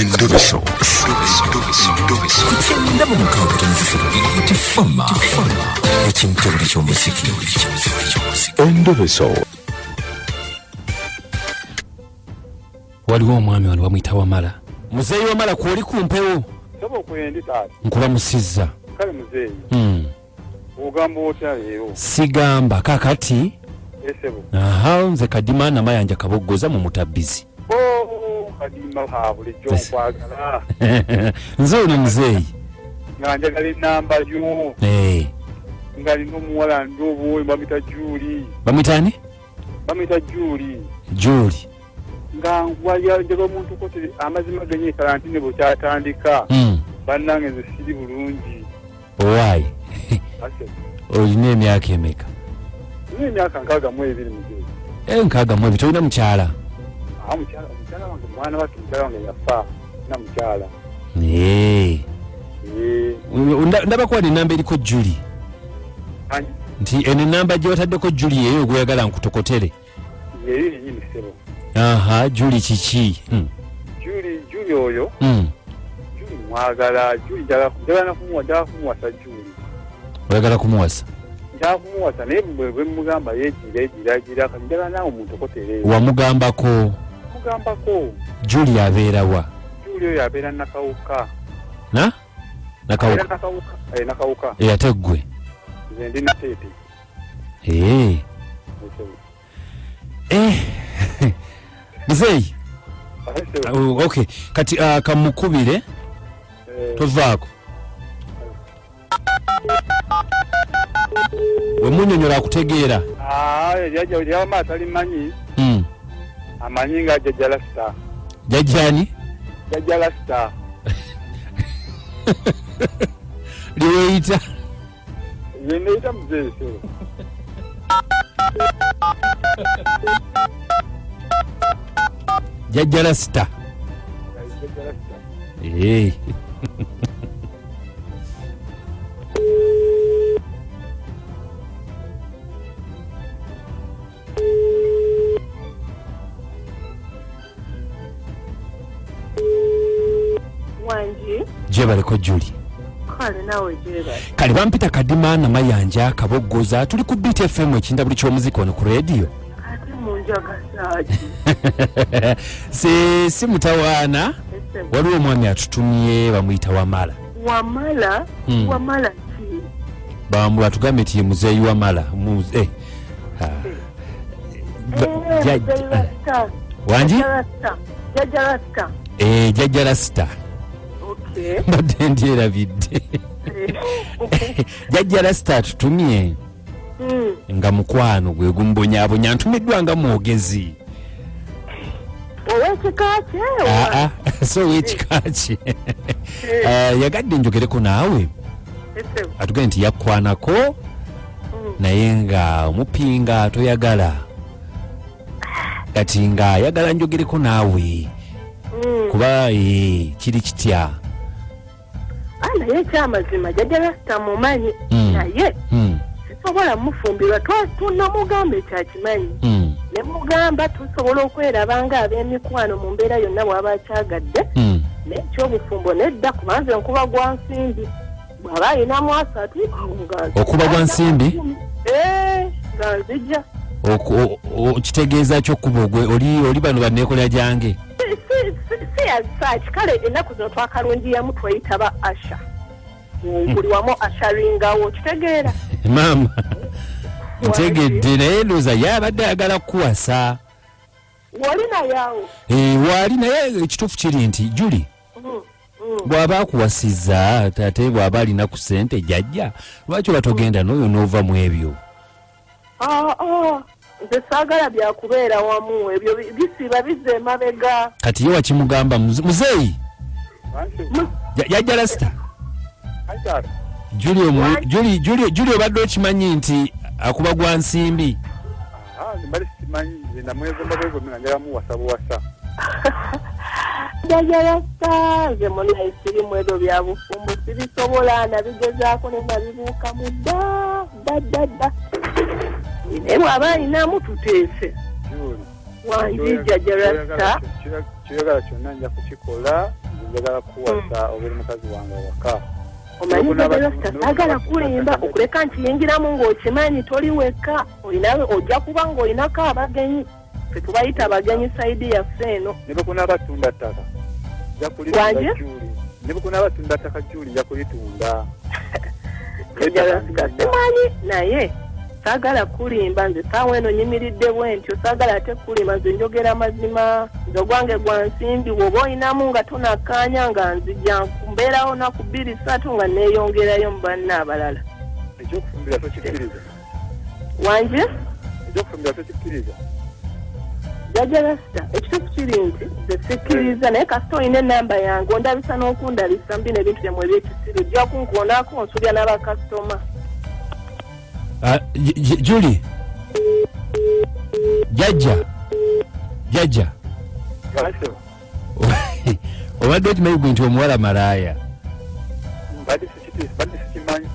Endobeso. Kukyenda mu mukaaga tonzifuna tifama. Ekintu buli ky'omuziki. Endobeso. Waliwo omwami wano bamuyita Wamala. Muzeeyi Wamala kwoli kumpewo. Sabo kwendi taati. Nkulamusizza. Kale muzeeyi. Ogamba otya leero? Sigamba kakati. Esebo. Aha, nze Kadima Namayanja Kaboggoza mu mutabbizi. Kadima habule jjo kwagala. Nze ono muzeeyi. Nga njagala ennamba yo. Ngali n'omuwala ndobo bamuyita Juli. Bamuyitani? Bamuyita Juli. Juli. Nga njagala omuntu kote amazima genye karantine bw'kyatandika. Bannange nze siri bulungi. Owaayi. Olina emyaka emeka? Nina emyaka 62 muzeeyi. 62 tolina mukyala? Mukyala wange mwana wake mukyala wange yafa na mukyala. Ndaba kuba n'ennamba eriko Juli. Nti eno ennamba gy'otaddeko Juli eyo gweyagala nkutokotere. Yeyo yennyini sebo. Aha, Juli kiki? Juli oyo. Juli mwagala, Juli njagala kumuwasa Juli. Oyagala kumuwasa? Njagala kumuwasa naye bwe mugamba yegira njagala naawe omuntokotere. Wamugambako? Mugambako. Juli abeera wa? Juli oyo abeera Nakawuka. Na? Nakawuka. Nakawuka. Ate ggwe? Nze ndi Nateete. Muzeeyi. Okay, kati kamukubire tovaako. We munyonyola akutegeera. Yajja maaso alimanyi. Amanyi nga Jjajja Lasita. Jjajjani? Jjajja Lasita. Liweeyita? Ye neeyita muzeeyi sebo. Jjajja Lasita. Jjajja Lasita. Wanji. Jebaleko Juli. Kale nawe jebale. Kale bampita Kadima Namayanja Kaboggoza tuli ku Beat FM ekinda buli ky'omuziki wano ku radio. Ate munjaga saaji. Si mutawaana. Waliwo omwami atutumye bamuyita Wamala. Wamala? Wamala ki? Bambu atugambe nti ye muzeeyi Wamala. Wanji? Jjajja Lasita. Jjajja Lasita. Okay. Mbadde ndyerabidde. Jjajja Lasita atutumye nga mukwano gwe gumbonyabonya ntumiddwa nga mwogezi. Ow'ekika kye? So ow'ekika kye. Yagadde njogereko naawe. Atugambye nti yakwanako naye nga omupinga toyagala. Kati nga ayagala njogereko naawe. Kuba kiri kitya. Naye ekyamazima Jjajja Lasita mumanyi naye sisobola mufumbirwa tunamugamba ekyakimanyi ne mugamba tusobola okweraba nga ab'emikwano mu mbeera yonna bw'aba akyagadde n'ekyobufumbo nedda kubanze nkuba gwa nsimbi bw'aba ayinamu asatu okuba gwa nsimbi nga nzija kitegeeza kyokkuba ogwe oli bano banneekolera gyange si yasaaki kale ennaku zino twakalungiyamu tweyitaba Asha buli wamu asharingawo kitegeera maama ntegedde naye ndowooza ye abadde ayagala kukuwasa wali nayawo waali naye ekituufu kiri nti Juli bw'aba akuwasizza ate bw'aba alina ku ssente jjajja lwaki oba togenda n'oyo n'ova mu ebyo nze saagala byakubeera wamu ebyo bisiba bizza emabega kati ye wakimugamba muzeeyi Jjajja Lasita Juli obadde okimanyi nti akuba gwa nsimbi? Mbali simanyi namweza mbabego mina njala muwasa buwasa. Jjajja Lasita nze munaye sirimu ebyo bya bufumbo sibisobola nabigezaako ne nabibuuka mu dda naye bw'aba alinamu tuteese wanji Jjajja Lasita kyoyagala kyonna nja kukikola njagala kuwasa obuli mukazi wange waka. Omanyi sagala kulimba okuleka nti yingiramu ng'okimanyi toli wekka olinawe ojja kuba ng'olinako abagenyi tetubayita abagenyi saidi yaffe eno. Ne bwe kunaabatunda ttaka nja kulitunda Juli. Ne bwe kunaabatunda ttaka Juli nja kulitunda. Simanyi naye saagala kulimba nze saawa eno nyimiridde bwentyo saagala ate kulimba nze njogera mazima nze ogwange gwa nsimbi bw'oba olinamu nga tonakkaanya nga nzija mbeerawo naku 2-3 nga neeyongerayo mu banna abalala. Ekyokufumbira tokikkiriza. Wanje? Ekyokufumbira tokikkiriza. Jjajja Rasita ekituufu kiri nti nze sikkiriza naye kasita olina ennamba yange ondabisa n'okundabisa mbino ebintu byammwe eby'ekisiru ojja kunkoonako onsulya n'abakasitoma. Julie. Jajja. Obadde okimanyi nti omuwala malaaya. Badde sikimanyi.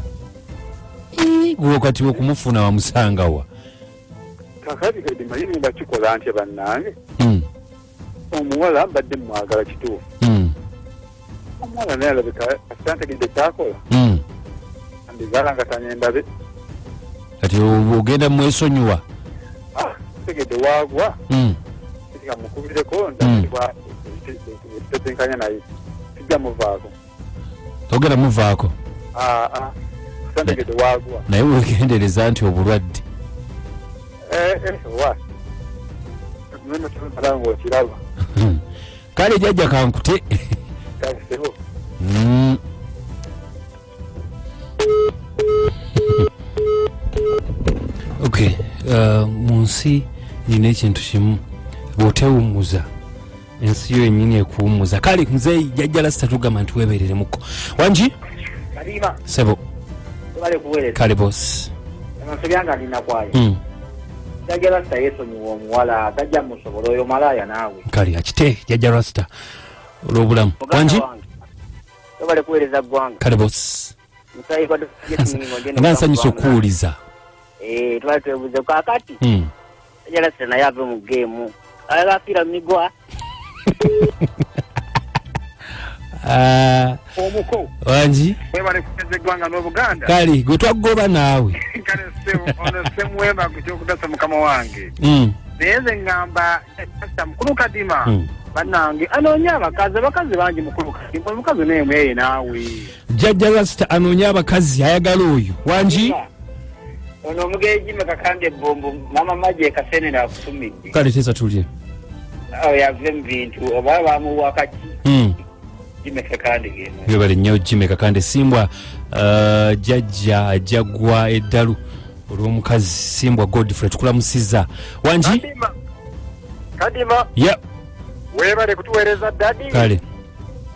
Gwe kati okumufuna wamusanga wa. Kakati kati manyi nga kikola ntya bannange. Omuwala mbadde mwagala kituufu. Omuwala naye alabika asitantegedde kyakola. Ambizaala nga tanyendabe. Kati ogenda mwesonyiwa. Tegedde waagwa. Tika mukubireko ndakibwa tetenkanya naye. Tijja muvaako. Togera muvaako. Tegedde waagwa. Naye wegendereza nti obulwadde. Wa. Nno tunalango kiraba. Kale jajja kankute. Kasebo. Okay, munsi nina ekintu kimu bw'otewummuza ensi yo yennyini ekuwummuza. Kale nze jjajja Rasita tugamba nti weebeereremuko. Wanji? Kadima. Sebo. Tubale kuweereza. Kale boss. Amasobyanga nina kwayo. Jjajja Rasita yeesonyiwa omuwala tajja musobola oyo malaaya naawe. Kale akite jjajja Rasita olw'obulamu. Wanji? Tubale kuweereza ggwanga. Kale boss. Musayi kwa nga nsanyusa okuwuliza. Tubale twebuze kakati. Jjajja Rasita naye ave mu geemu. Agafiira migwa. Omuko. Wanji? Webale kuweza eggwanga n'Obuganda. Kale gwe twagoba naawe. Kale ono semwema kukyokudasa mukama wange. Naye nze ngamba Rasita mukulu Kadima. Bannange anoonya abakazi bangi mukulu Kadima. Omukazi n'emweye naawe. Jjajja Rasita anoonya abakazi ayagala oyo. Wanji? Ono omugeyi Jimmy Kakande Ebbombo mama Maje Kasenera akusumidde. Kale tesa tulye. Yave mu bintu oba bamuwa kaki. Jimmy Kakande geno. Yebale nnyo Jimmy Kakande simbwa jjajja ajagwa eddalu olw'omukazi simbwa Godfrey tukulamusiza. Wanji? Kadima. Yep. Webale kutuweereza dadi. Kale.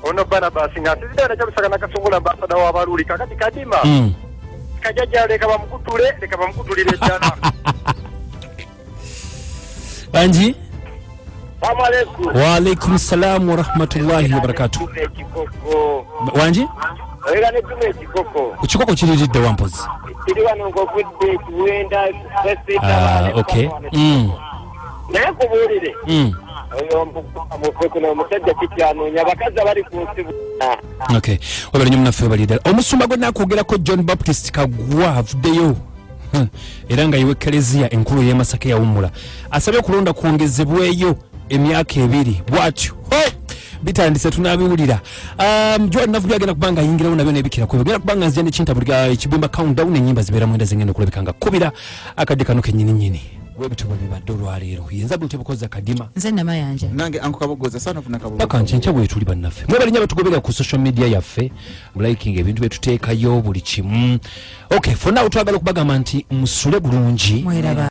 Ono Barabas nga sizidde kyalusagana kasungula ambasada w'abaluli kakati Kadima. Kajjajja leka bamukutulire ddala. Wanji? Assalamu alaikum. Wa alaikum salam wa rahmatullahi wa barakatuh. Wanji? Oyiga ne tume ekikoko. Ekikoko kiriridde wampozi. Kiri wano ng'ogudde kiwenda sesita. Okay. Naye kubuulire. Oyo mufekuno omusajja kityanoonya abakazi abali ku nsi bonna. Okay. Wabali nnyo munaffe balidala. Omusumba gwe nakwogerako John Baptist Kagwa avuddeyo. Era nga yiwe Keleziya enkulu y'e Masaka yawummula. Asabye okulonda kwongezebweyo emyaka 2 bw'atyo. Bitandise tunabiwulira. John navuga agenda kubanga yingirawo nabyo nebikira ko. Bigenda kubanga nzija n'ekinta buli ekibumba countdown enyimba zibeera mwenda zingenda kulabikanga kubira akadde kano kennyini. Webitubwe bibadde olwaleero yenza bwe tebukoza Kadima nze namayanja nange ankukabogoza sana funa kabogoza paka nkyekya bwe tuli bannaffe mwe balinya batugobera ku social media yaffe liking ebintu bye tuteekayo buli kimu. Okay, for now twagala okubagamba nti musule bulungi. Mweraba.